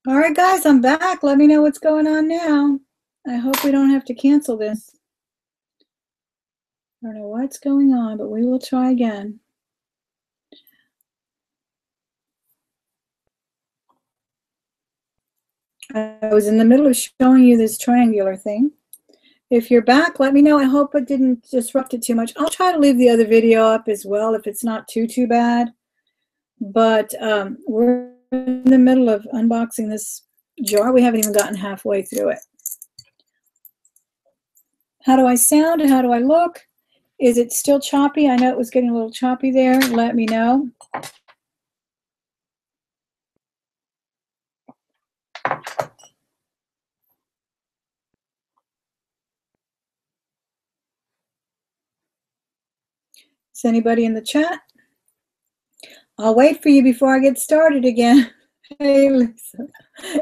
All right, guys, I'm back. Let me know what's going on now. I hope we don't have to cancel this. I don't know what's going on, but we will try again. I was in the middle of showing you this triangular thing. If you're back, let me know. I hope it didn't disrupt it too much. I'll try to leave the other video up as well if it's not too bad. But we're in the middle of unboxing this jar. We haven't even gotten halfway through it. How do I sound? How do I look? Is it still choppy? I know it was getting a little choppy there. Let me know. Is anybody in the chat? I'll wait for you before I get started again. Hey, Lisa.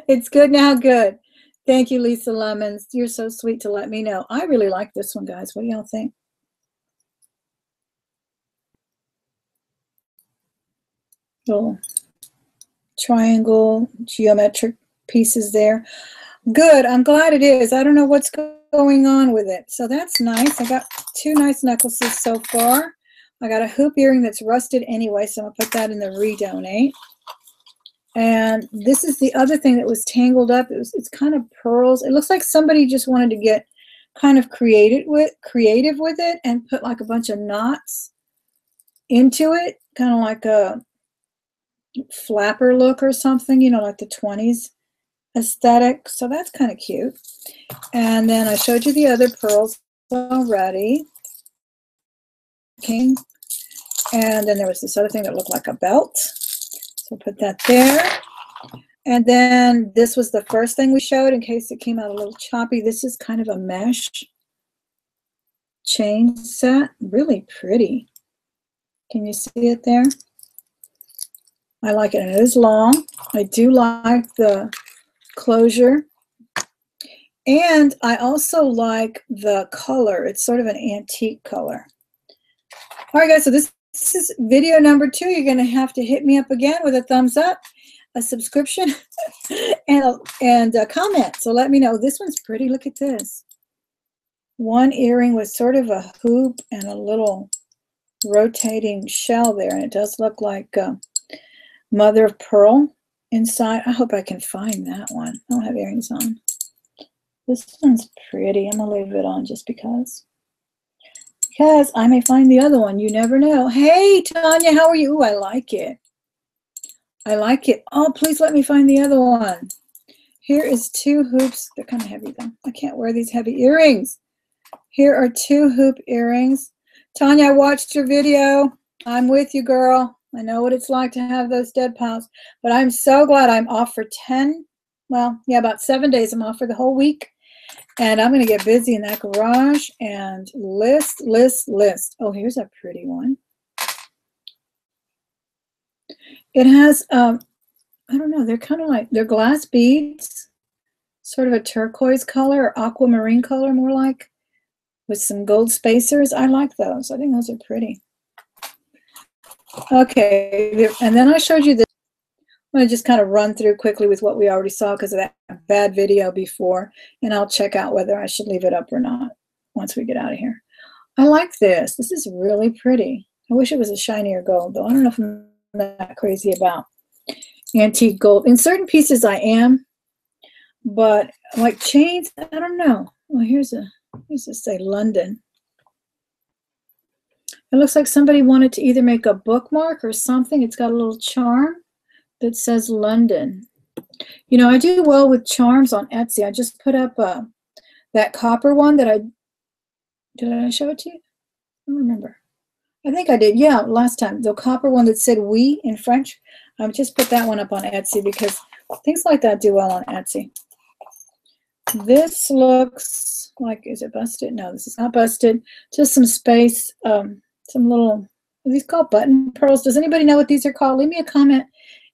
It's good now, good. Thank you, Lisa Lemons. You're so sweet to let me know. I really like this one, guys. What do y'all think? Little triangle, geometric pieces there. Good. I'm glad it is. I don't know what's going on with it. So that's nice. I got two nice necklaces so far. I got a hoop earring that's rusted anyway, so I'm going to put that in the redonate. And this is the other thing that was tangled up. It's kind of pearls. It looks like somebody just wanted to get kind of creative with it and put like a bunch of knots into it, kind of like a flapper look or something, you know, like the 20s aesthetic. So that's kind of cute. And then I showed you the other pearls already. Okay. And then there was this other thing that looked like a belt. So put that there. And then this was the first thing we showed in case it came out a little choppy. This is kind of a mesh chain set. Really pretty. Can you see it there? I like it. And it is long. I do like the closure. And I also like the color. It's sort of an antique color. All right, guys, so this is video number 2. You're going to have to hit me up again with a thumbs up, a subscription, and a comment. So let me know. This one's pretty. Look at this. One earring with sort of a hoop and a little rotating shell there. And it does look like mother of pearl inside. I hope I can find that one. I don't have earrings on. This one's pretty. I'm going to leave it on just because I may find the other one. You never know. Hey, Tanya, how are you? Ooh, I like it. I like it. Oh, please let me find the other one. Here is 2 hoops. They're kind of heavy, though. I can't wear these heavy earrings. Here are 2 hoop earrings. Tanya, I watched your video. I'm with you, girl. I know what it's like to have those dead piles. But I'm so glad I'm off for 10, well, yeah, about 7 days. I'm off for the whole week. And I'm going to get busy in that garage and list. Oh, here's a pretty one. It has, I don't know, they're kind of like, they're glass beads, sort of a turquoise color or aquamarine color more like, with some gold spacers. I like those. I think those are pretty. Okay, and then I showed you this. I'm going to just kind of run through quickly with what we already saw because of that bad video before, and I'll check out whether I should leave it up or not once we get out of here. I like this. This is really pretty. I wish it was a shinier gold, though. I don't know if I'm that crazy about antique gold. In certain pieces I am, but like chains, I don't know. Well, here's a say London. It looks like somebody wanted to either make a bookmark or something. It's got a little charm that says London. You know, I do well with charms on Etsy. I just put up that copper one that did I show it to you? I don't remember. I think I did. Yeah, last time. The copper one that said oui in French. I just put that one up on Etsy because things like that do well on Etsy. This looks like, is it busted? No, this is not busted. Just some space, some little, are these called button pearls? Does anybody know what these are called? Leave me a comment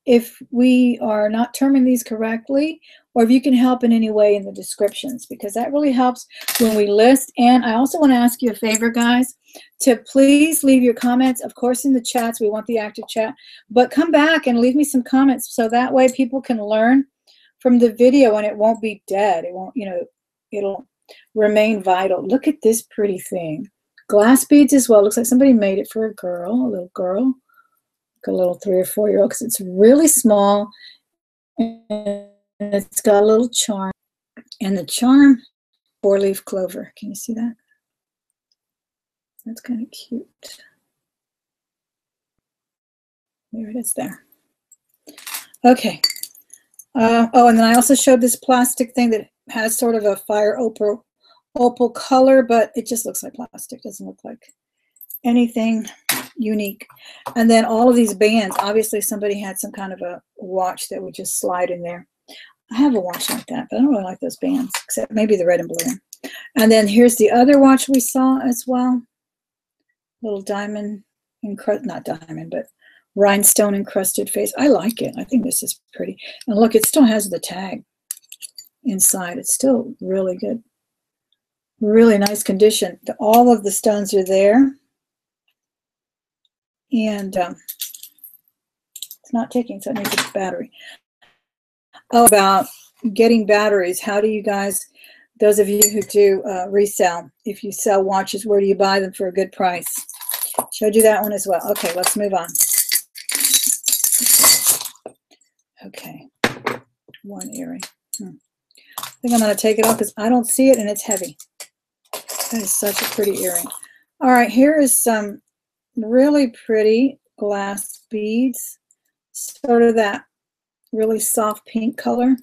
if we are not terming these correctly, or if you can help in any way in the descriptions, because that really helps when we list. And I also want to ask you a favor, guys, to please leave your comments, of course, in the chats. We want the active chat, but come back and leave me some comments so that way people can learn from the video and it won't be dead. It won't, you know, it'll remain vital. Look at this pretty thing. Glass beads as well. Looks like somebody made it for a girl, a little girl, like a little 3 or 4 year old, because it's really small and it's got a little charm. And the charm, 4-leaf clover. Can you see that? That's kind of cute. There it is there. Okay. Oh, and then I also showed this plastic thing that has sort of a fire opal color, but it just looks like plastic. Doesn't look like anything unique. And then all of these bands, obviously somebody had some kind of a watch that would just slide in there. I have a watch like that, but I don't really like those bands, except maybe the red and blue. And then here's the other watch we saw as well. Little diamond, not diamond, but rhinestone encrusted face. I like it. I think this is pretty. And look, it still has the tag inside. It's still really good. Really nice condition. All of the stones are there. And it's not ticking, so it needs a battery. Oh, about getting batteries. How do you guys, those of you who do resell, if you sell watches, where do you buy them for a good price? Showed you that one as well. Okay, let's move on. Okay, one earring. I think I'm going to take it off because I don't see it and it's heavy. That is such a pretty earring. All right, here is some really pretty glass beads. Sort of that really soft pink color.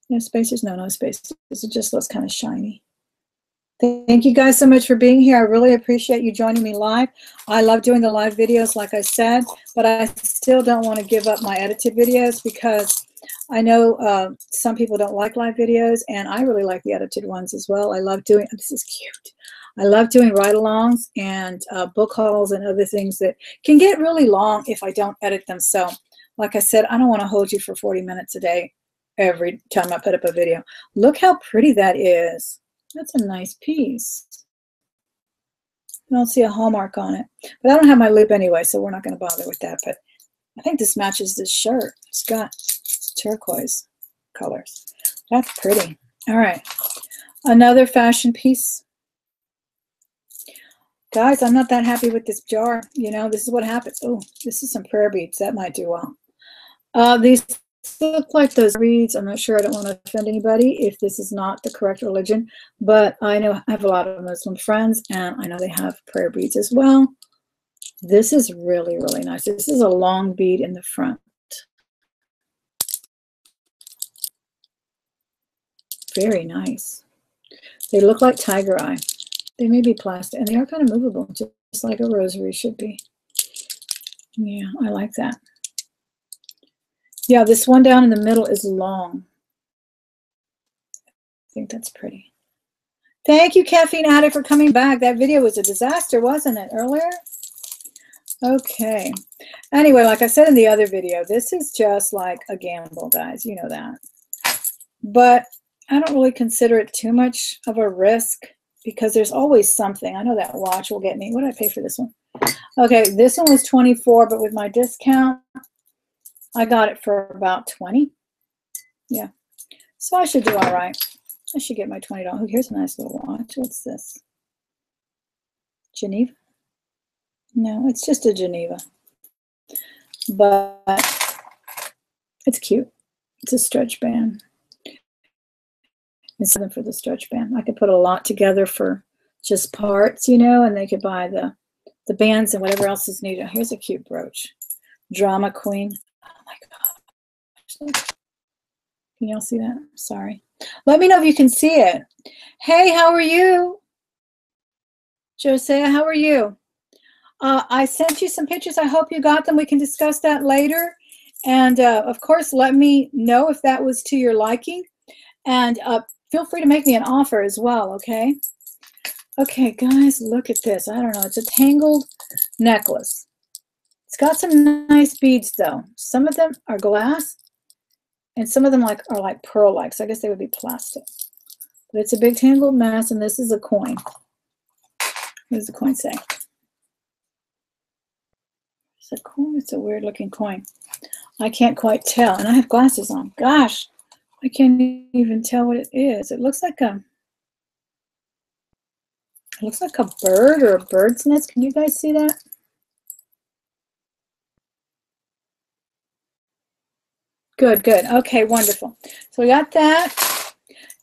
No spaces? No, no spaces. It just looks kind of shiny. Thank you guys so much for being here. I really appreciate you joining me live. I love doing the live videos, like I said, but I still don't want to give up my edited videos because I know some people don't like live videos, and I really like the edited ones as well. I love doing, this is cute. I love doing ride-alongs and book hauls and other things that can get really long if I don't edit them. So, like I said, I don't want to hold you for 40 minutes a day every time I put up a video. Look how pretty that is. That's a nice piece. I don't see a hallmark on it. But I don't have my loop anyway, so we're not going to bother with that. But I think this matches this shirt. It's got turquoise colors. That's pretty. All right. Another fashion piece. Guys, I'm not that happy with this jar. You know, this is what happens. Oh, this is some prayer beads. That might do well. These look like those beads. I'm not sure. I don't want to offend anybody if this is not the correct religion, but I know I have a lot of Muslim friends, and I know they have prayer beads as well. This is really, really nice. This is a long bead in the front. Very nice. They look like tiger eye. They may be plastic, and they are kind of movable, just like a rosary should be. Yeah, I like that. Yeah, this one down in the middle is long. I think that's pretty. Thank you, Caffeine Addict, for coming back. That video was a disaster, wasn't it, earlier? Okay. Anyway, like I said in the other video, this is just like a gamble, guys. You know that. But I don't really consider it too much of a risk because there's always something. I know that watch will get me. What did I pay for this one? Okay, this one was $24, but with my discount, I got it for about $20. Yeah. So I should do all right. I should get my $20. Oh, here's a nice little watch. What's this? Geneva? No, it's just a Geneva. But it's cute. It's a stretch band. It's something for the stretch band. I could put a lot together for just parts, you know, and they could buy the bands and whatever else is needed. Here's a cute brooch. Drama Queen. Oh my gosh. Can y'all see that? Sorry. Let me know if you can see it. Hey, how are you? Josiah, how are you? I sent you some pictures. I hope you got them. We can discuss that later. And of course, let me know if that was to your liking. And feel free to make me an offer as well, okay? Okay, guys, look at this. I don't know. It's a tangled necklace. It's got some nice beads, though. Some of them are glass, and some of them are like pearl-like. So I guess they would be plastic. But it's a big tangled mass, and this is a coin. What does the coin say? It's a coin. It's a weird-looking coin. I can't quite tell. And I have glasses on. Gosh, I can't even tell what it is. It looks like a bird or a bird's nest. Can you guys see that? Good, good. Okay, wonderful. So we got that.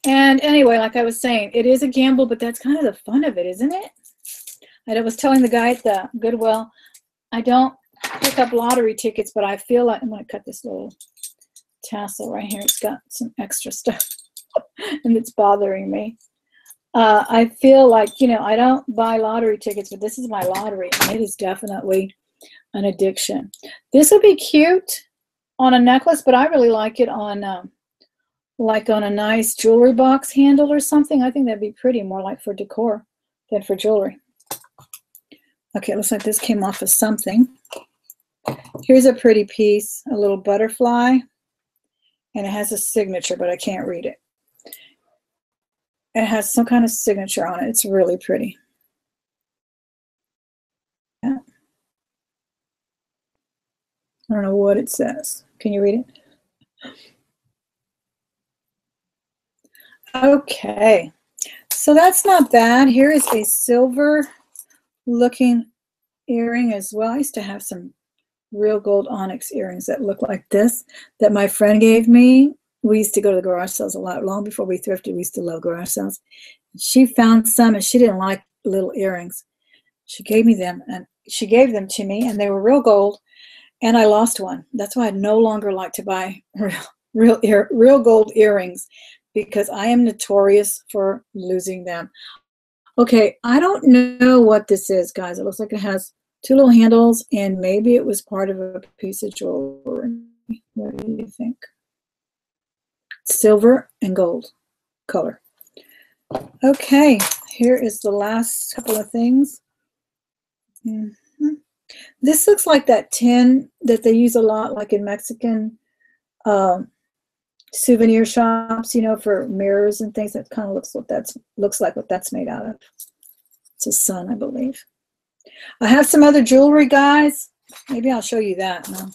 And anyway, like I was saying, it is a gamble, but that's kind of the fun of it, isn't it? And I was telling the guy at the Goodwill, I don't pick up lottery tickets, but I feel like I'm going to cut this little tassel right here. It's got some extra stuff and it's bothering me. I feel like, you know, I don't buy lottery tickets, but this is my lottery. And it is definitely an addiction. This would be cute on a necklace, but I really like it on like on a nice jewelry box handle or something. I think that'd be pretty, more like for decor than for jewelry. Okay, it looks like this came off of something. Here's a pretty piece, a little butterfly, and it has a signature, but I can't read it. It has some kind of signature on it. It's really pretty. Yeah. I don't know what it says. Can you read it? Okay, so that's not bad. Here is a silver looking earring as well. I used to have some real gold onyx earrings that look like this that my friend gave me. We used to go to the garage sales a lot. Long before we thrifted, we used to love garage sales. She found some and she didn't like little earrings. She gave me them, and she gave them to me, and they were real gold, and I lost one. That's why I no longer like to buy real gold earrings, because I am notorious for losing them. Okay, I don't know what this is, guys. It looks like it has two little handles, and maybe it was part of a piece of jewelry. What do you think? Silver and gold color. Okay, here is the last couple of things. This looks like that tin that they use a lot, like in Mexican souvenir shops, you know, for mirrors and things. That kind of looks like what that's made out of. It's a sun, I believe. I have some other jewelry, guys. Maybe I'll show you that. No.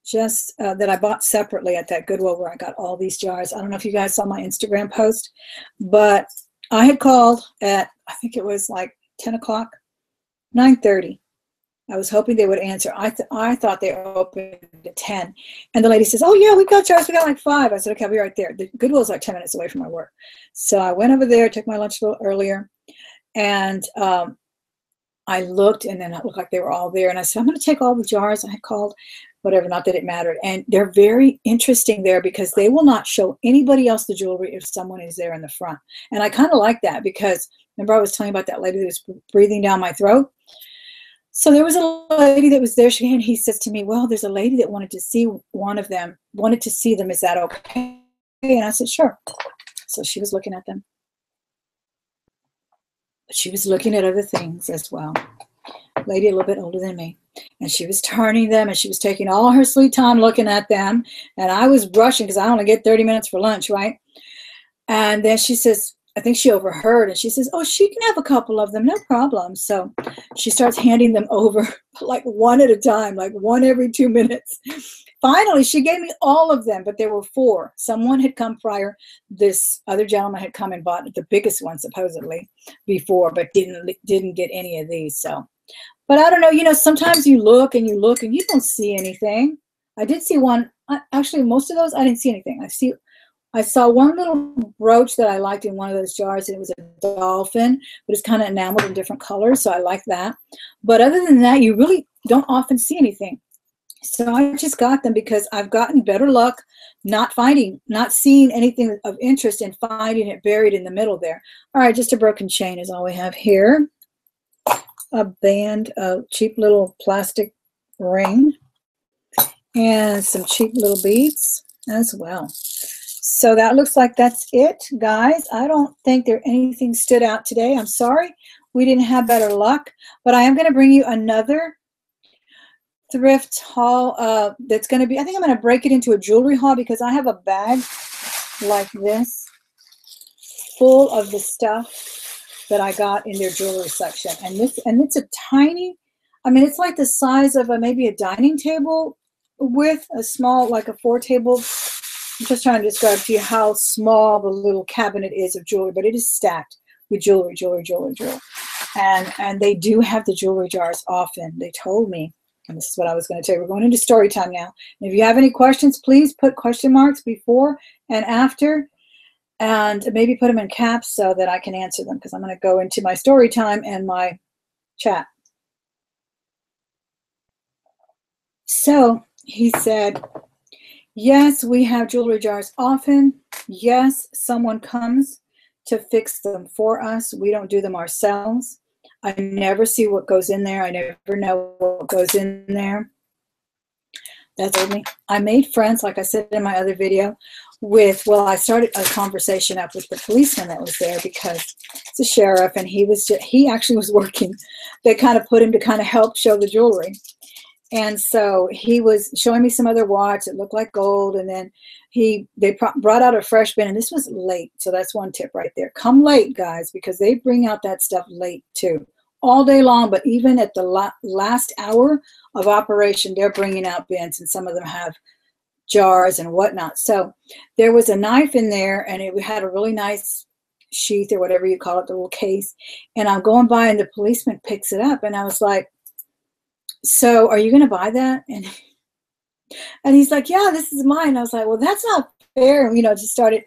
Just that I bought separately at that Goodwill where I got all these jars. I don't know if you guys saw my Instagram post, but I had called at, I think it was like 10 o'clock, 9:30. I was hoping they would answer. I thought they opened at 10. And the lady says, oh, yeah, we've got jars. We got like 5. I said, okay, I'll be right there. The Goodwill's like 10 minutes away from my work. So I went over there, took my lunch a little earlier, and I looked, and then it looked like they were all there. And I said, I'm going to take all the jars. I had called, whatever, not that it mattered. And they're very interesting there because they will not show anybody else the jewelry if someone is there in the front. And I kind of like that because, remember I was telling you about that lady that was breathing down my throat? So there was a lady that was there, and he says to me, well, there's a lady that wanted to see one of them, wanted to see them. Is that okay? And I said, sure. So she was looking at them. But she was looking at other things as well. Lady a little bit older than me. And she was turning them, and she was taking all her sweet time looking at them. And I was rushing because I only get 30 minutes for lunch, right? And then she says, I think she overheard, and she says, oh, she can have a couple of them, no problem. So she starts handing them over like one at a time, like one every 2 minutes. Finally, she gave me all of them, but there were 4. Someone had come prior. This other gentleman had come and bought the biggest one, supposedly, before, but didn't get any of these. So, but I don't know, you know, sometimes you look and you don't see anything. I did see one. Actually, most of those, I didn't see anything. I saw one little brooch that I liked in one of those jars, and it was a dolphin, but it's kind of enameled in different colors, so I like that. But other than that, you really don't often see anything. So I just got them because I've gotten better luck not seeing anything of interest and finding it buried in the middle there. All right, just a broken chain is all we have here. A band of cheap little plastic ring and some cheap little beads as well. So that looks like that's it, guys. I don't think anything stood out today. I'm sorry we didn't have better luck, but I am going to bring you another thrift haul that's going to be, I think I'm going to break it into a jewelry haul because I have a bag like this full of the stuff that I got in their jewelry section. And it's a tiny, I mean, it's like the size of maybe a dining table with a small, like a 4-table. I'm just trying to describe to you how small the little cabinet is of jewelry, but it is stacked with jewelry. And they do have the jewelry jars often. They told me, and this is what I was going to tell you. We're going into story time now. And if you have any questions, please put question marks before and after, and maybe put them in caps so that I can answer them, because I'm going to go into my story time and my chat. So he said, yes, we have jewelry jars often. Yes, someone comes to fix them for us. We don't do them ourselves. I never see what goes in there. I never know what goes in there. That's me. I made friends, like I said in my other video, with, well, I started a conversation up with the policeman that was there, because it's a sheriff, and he actually was working. They kind of put him to kind of help show the jewelry. And so he was showing me some other watch that looked like gold, and then they brought out a fresh bin, and this was late. So that's one tip right there. Come late, guys, because they bring out that stuff late too, all day long. But even at the last hour of operation, they're bringing out bins, and some of them have jars and whatnot. So there was a knife in there, and it had a really nice sheath, or whatever you call it, the little case. And I'm going by, and the policeman picks it up, and I was like, so are you going to buy that? And he's like, yeah, this is mine. I was like, well, that's not fair. And, just started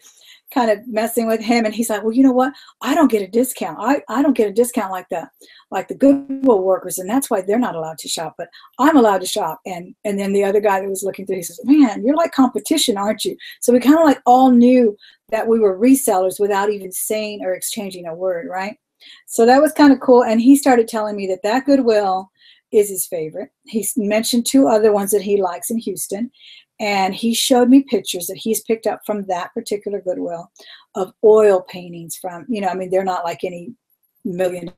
kind of messing with him. And he's like, well, you know what? I don't get a discount. I don't get a discount like the Goodwill workers. And that's why they're not allowed to shop, but I'm allowed to shop. And then the other guy that was looking through, he says, man, you're like competition, aren't you? So we kind of like all knew that we were resellers without even saying or exchanging a word, right? So that was kind of cool. And he started telling me that Goodwill is his favorite. He mentioned 2 other ones that he likes in Houston, and he showed me pictures that he's picked up from that particular Goodwill of oil paintings from, they're not like any $1 million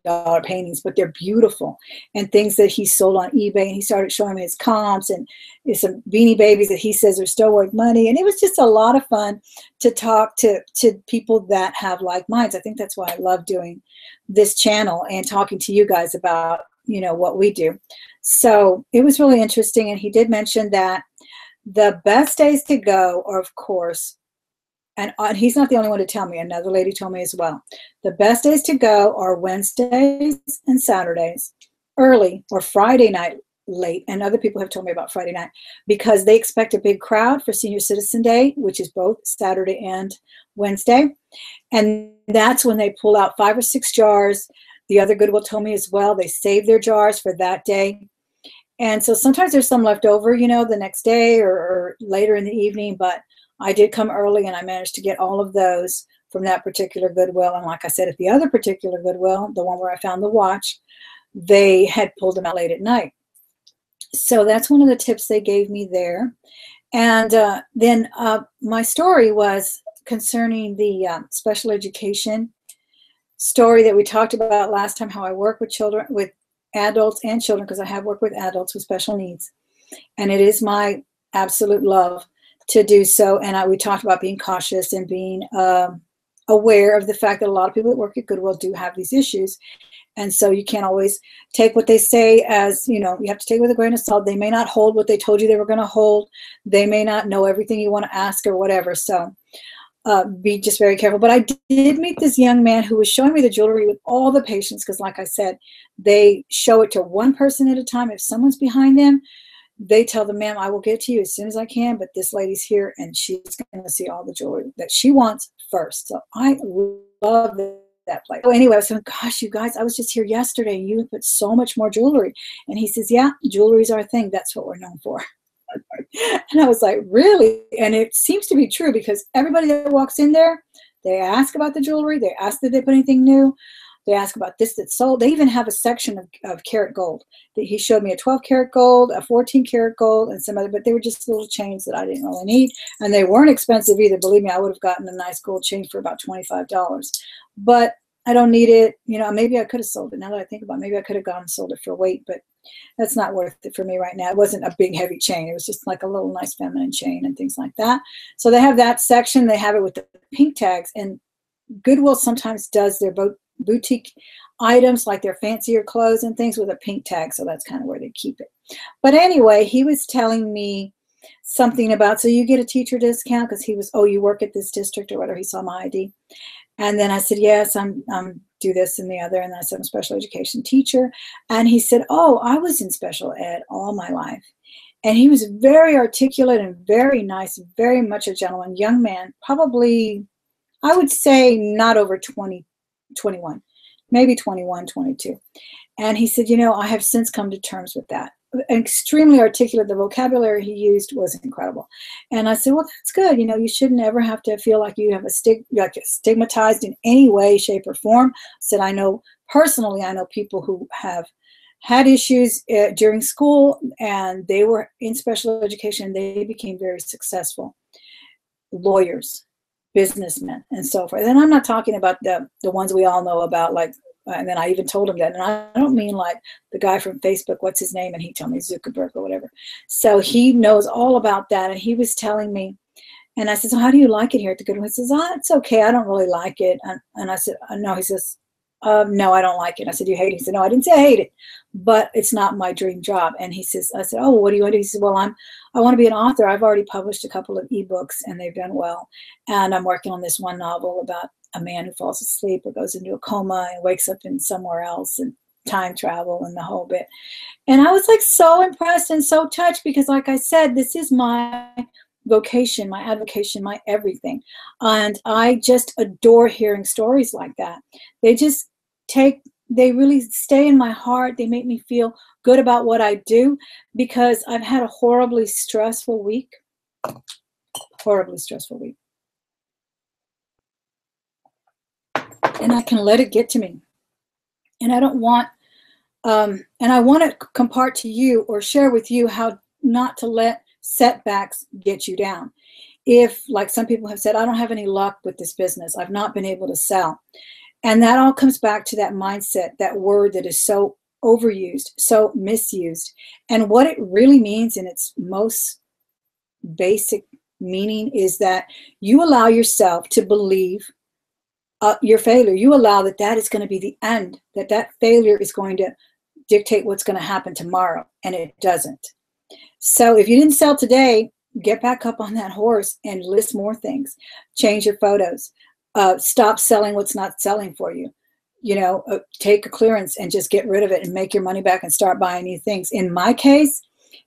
paintings, but they're beautiful, and things that he sold on eBay. And he started showing me his comps and some Beanie Babies that he says are still worth money. And it was just a lot of fun to talk to people that have like minds. I think that's why I love doing this channel and talking to you guys about what we do. So it was really interesting. And he did mention that the best days to go are, of course, and he's not the only one to tell me, another lady told me as well, the best days to go are Wednesdays and Saturdays early, or Friday night late. And other people have told me about Friday night, because they expect a big crowd for Senior Citizen Day, which is both Saturday and Wednesday. And that's when they pull out 5 or 6 jars. The other Goodwill told me as well, they save their jars for that day. And so sometimes there's some left over, the next day or later in the evening. But I did come early, and I managed to get all of those from that particular Goodwill. And like I said, at the other particular Goodwill, the one where I found the watch, they had pulled them out late at night. So that's one of the tips they gave me there. And then my story was concerning the special education story that we talked about last time, how I work with children, with adults and children, because I have worked with adults with special needs. And it is my absolute love to do so. And we talked about being cautious and being aware of the fact that a lot of people that work at Goodwill do have these issues. And so you can't always take what they say as, you have to take it with a grain of salt. They may not hold what they told you they were going to hold. They may not know everything you want to ask or whatever. So be just very careful. But I did meet this young man who was showing me the jewelry with all the patience, because like I said, they show it to one person at a time. If someone's behind them, they tell them, ma'am, I will get to you as soon as I can, but this lady's here and she's going to see all the jewelry that she wants first. So I love that place. So anyway, I was saying, gosh, you guys, I was just here yesterday and you put so much more jewelry. And he says, yeah, jewelry is our thing. That's what we're known for. And I was like, really? And it seems to be true, because everybody that walks in there, they ask about the jewelry. They ask did they put anything new. They ask about this that's sold. They even have a section of karat gold. He showed me a 12 karat gold, a 14 karat gold, and some other, but they were just little chains that I didn't really need. And they weren't expensive either. Believe me, I would have gotten a nice gold chain for about $25. But I don't need it. Maybe I could have sold it. Now that I think about it, maybe I could have gone and sold it for weight, but that's not worth it for me right now. It wasn't a big, heavy chain. It was just like a little nice feminine chain and things like that. So they have that section. They have it with the pink tags. And Goodwill sometimes does their boutique items, like their fancier clothes and things, with a pink tag. So that's kind of where they keep it. But anyway, he was telling me something about, so you get a teacher discount, because he was, oh, you work at this district or whatever. He saw my ID. And then I said, yes, I'm do this and the other. And I said, I'm a special education teacher. And he said, oh, I was in special ed all my life. And he was very articulate and very nice, very much a gentleman, young man, probably, I would say not over 20, 21, maybe 21, 22. And he said, you know, I have since come to terms with that. Extremely articulate. The vocabulary he used was incredible. And I said, well, that's good. You know, you shouldn't ever have to feel like you have stigmatized in any way, shape, or form. I said, I know personally, I know people who have had issues during school, and they were in special education, and they became very successful lawyers, businessmen, and so forth. And I'm not talking about the ones we all know about, like, and then I even told him that, and I don't mean like the guy from Facebook, what's his name? And he told me Zuckerberg or whatever. So he knows all about that. And he was telling me, and I said, so how do you like it here at the Goodwill? He says, oh, it's okay. I don't really like it. And I said, no. He says, no, I don't like it. I said, you hate it? He said, no, I didn't say I hate it, but it's not my dream job. And he says, I said, oh, well, what do you want to do? He said, well, I want to be an author. I've already published a couple of ebooks, and they've done well. And I'm working on this one novel about a man who falls asleep or goes into a coma and wakes up in somewhere else, and time travel and the whole bit. And I was like so impressed and so touched, because like I said, this is my vocation, my avocation, my everything. And I just adore hearing stories like that. They really stay in my heart. They make me feel good about what I do, because I've had a horribly stressful week. And I can let it get to me. And I don't want, and I want to impart to you or share with you how not to let setbacks get you down. If, like some people have said, I don't have any luck with this business, I've not been able to sell. And that all comes back to that mindset, that word that is so overused, so misused. And what it really means in its most basic meaning is that you allow yourself to believe your failure. You allow that is going to be the end, that failure is going to dictate what's going to happen tomorrow, and it doesn't. So if you didn't sell today, get back up on that horse and list more things. Change your photos. Stop selling what's not selling for you. You know, take a clearance and just get rid of it and make your money back and start buying new things. In my case,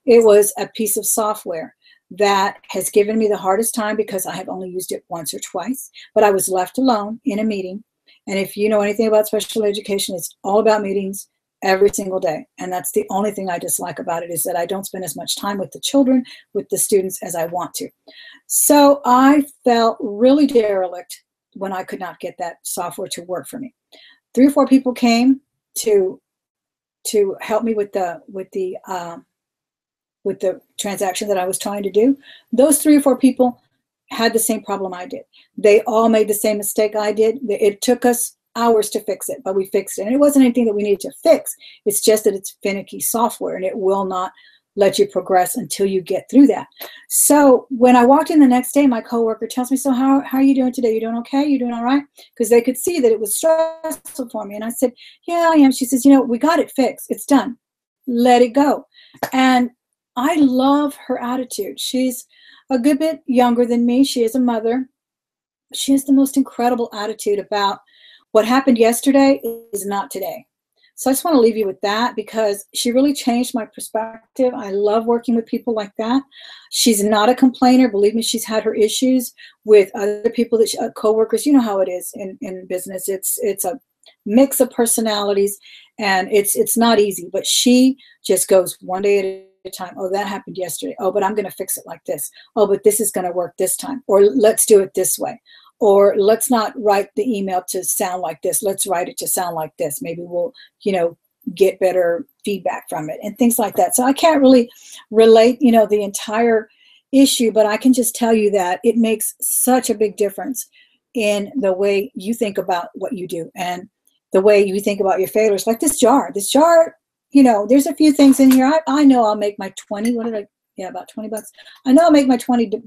it was a piece of software that has given me the hardest time, because I have only used it once or twice, but I was left alone in a meeting. And if you know anything about special education, it's all about meetings every single day. And that's the only thing I dislike about it, is that I don't spend as much time with the children, with the students, as I want to. So I felt really derelict when I could not get that software to work for me. 3 or 4 people came to help me with the transaction that I was trying to do. Those 3 or 4 people had the same problem I did. They all made the same mistake I did. It took us hours to fix it, but we fixed it. And it wasn't anything that we needed to fix. It's just that it's finicky software, and it will not let you progress until you get through that. So when I walked in the next day, my coworker tells me, so how are you doing today? You doing okay? You doing all right? Because they could see that it was stressful for me. And I said, yeah, I am. She says, you know, we got it fixed. It's done. Let it go. And I love her attitude. She's a good bit younger than me. She is a mother. She has the most incredible attitude about what happened yesterday is not today. So I just want to leave you with that, because she really changed my perspective. I love working with people like that. She's not a complainer. Believe me, she's had her issues with other people, coworkers. You know how it is in business. It's a mix of personalities, and it's not easy. But she just goes one day at a time. Oh, that happened yesterday. Oh, but I'm going to fix it like this. Oh, but this is going to work this time. Or let's do it this way. Or let's not write the email to sound like this. Let's write it to sound like this. Maybe we'll, get better feedback from it and things like that. So I can't really relate, the entire issue, but I can just tell you that it makes such a big difference in the way you think about what you do and the way you think about your failures. Like this jar, there's a few things in here. I know I'll make my 20, about $20. I know I'll make my $20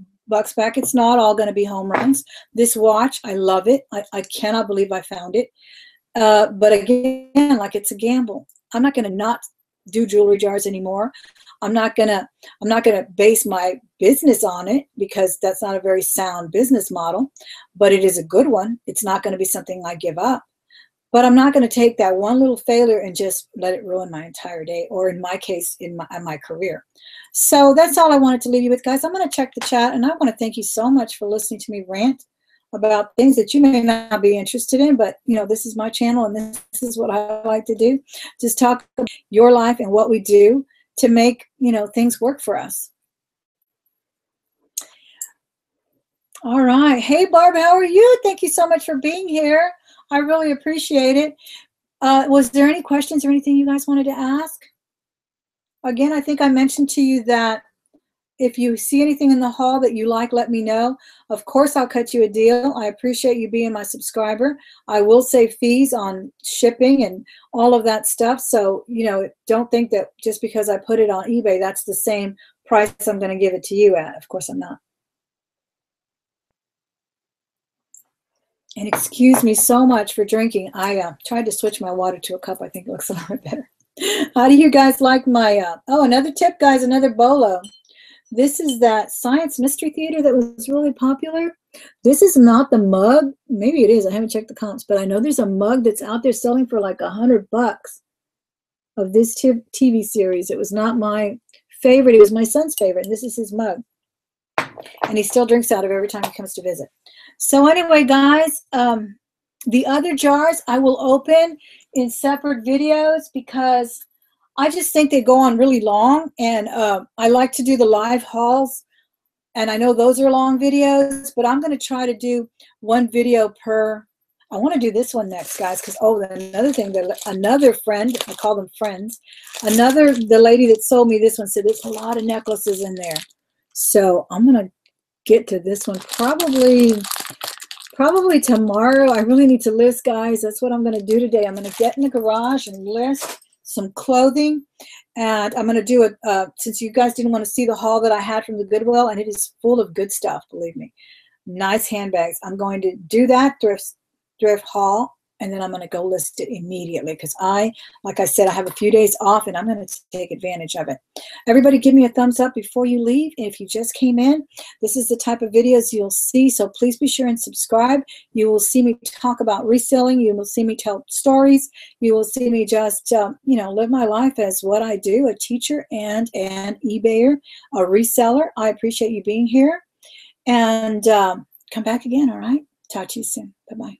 back. It's not all going to be home runs. This watch, I love it. I cannot believe I found it. But again, like it's a gamble. I'm not going to not do jewelry jars anymore. I'm not going to base my business on it, because that's not a very sound business model, but it is a good one. It's not going to be something I give up. But I'm not going to take that one little failure and just let it ruin my entire day, or in my case, in my career. So that's all I wanted to leave you with, guys. I'm going to check the chat, and I want to thank you so much for listening to me rant about things that you may not be interested in, but you know, this is my channel and this is what I like to do. Just talk about your life and what we do to make, you know, things work for us. All right. Hey, Barb, how are you? Thank you so much for being here. I really appreciate it. Was there any questions or anything you guys wanted to ask? Again, I think I mentioned to you that if you see anything in the haul that you like, let me know. Of course, I'll cut you a deal. I appreciate you being my subscriber. I will save fees on shipping and all of that stuff. So, you know, don't think that just because I put it on eBay, that's the same price I'm going to give it to you at. Of course, I'm not. And excuse me so much for drinking. I tried to switch my water to a cup. I think it looks a lot better. How do you guys like my, oh, another tip, guys, another bolo. This is that Science Mystery Theater that was really popular. This is not the mug. Maybe it is. I haven't checked the comps, but I know there's a mug that's out there selling for like $100 of this TV series. It was not my favorite. It was my son's favorite. And this is his mug. And he still drinks out of it every time he comes to visit. So anyway, guys, the other jars I will open in separate videos because I just think they go on really long, and I like to do the live hauls, and I know those are long videos, but I'm going to try to do one video per. I want to do this one next, guys, because, oh, another thing, another friend, I call them friends, the lady that sold me this one said there's a lot of necklaces in there. So I'm going to get to this one probably tomorrow. I really need to list, guys. That's what I'm going to do today. I'm going to get in the garage and list some clothing, and I'm going to do it since you guys didn't want to see the haul that I had from the Goodwill, and it is full of good stuff, believe me. Nice handbags. I'm going to do that thrift haul, and then I'm going to go list it immediately because like I said, I have a few days off and I'm going to take advantage of it. Everybody give me a thumbs up before you leave. If you just came in, this is the type of videos you'll see, so please be sure and subscribe. You will see me talk about reselling. You will see me tell stories. You will see me just, you know, live my life as what I do, a teacher and an eBayer, a reseller. I appreciate you being here, and come back again, all right? Talk to you soon. Bye-bye.